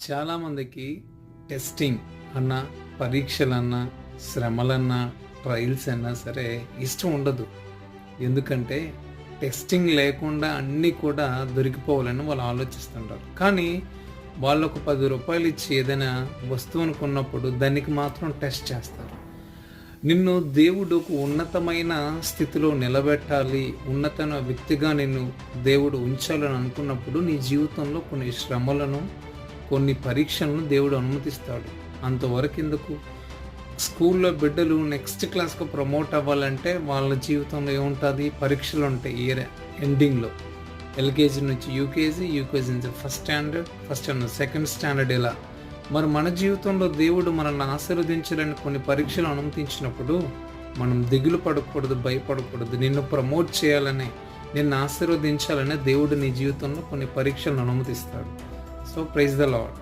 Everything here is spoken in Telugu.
చాలామందికి టెస్టింగ్ అన్నా, పరీక్షలన్నా, శ్రమలన్నా, ట్రయల్స్ అన్నా సరే ఇష్టం ఉండదు. ఎందుకంటే టెస్టింగ్ లేకుండా అన్నీ కూడా దొరికిపోవాలని వాళ్ళు ఆలోచిస్తుంటారు. కానీ వాళ్ళొక రూ. 10 ఇచ్చి ఏదైనా వస్తువును కొన్నప్పుడు దానికి మాత్రం టెస్ట్ చేస్తారు. నిన్ను దేవుడు ఒక ఉన్నతమైన స్థితిలో నిలబెట్టాలి, ఉన్నతమైన వ్యక్తిగా నిన్ను దేవుడు ఉంచాలని అనుకున్నప్పుడు నీ జీవితంలో కొన్ని శ్రమలను, కొన్ని పరీక్షలను దేవుడు అనుమతిస్తాడు. అంతవరకు ఎందుకు? స్కూల్లో బిడ్డలు నెక్స్ట్ క్లాస్కి ప్రమోట్ అవ్వాలంటే వాళ్ళ జీవితంలో ఏముంటుంది? పరీక్షలు ఉంటాయి. ఇయర్ ఎండింగ్లో ఎల్కేజీ నుంచి యూకేజీ నుంచి ఫస్ట్ స్టాండర్డ్ సెకండ్ స్టాండర్డ్ ఇలా. మరి మన జీవితంలో దేవుడు మనల్ని ఆశీర్వదించాలని కొన్ని పరీక్షలు అనుమతించినప్పుడు మనం దిగులు పడకూడదు, భయపడకూడదు. నిన్ను ప్రమోట్ చేయాలనే, నిన్ను ఆశీర్వదించాలనే దేవుడు నీ జీవితంలో కొన్ని పరీక్షలను అనుమతిస్తాడు. So praise the lord.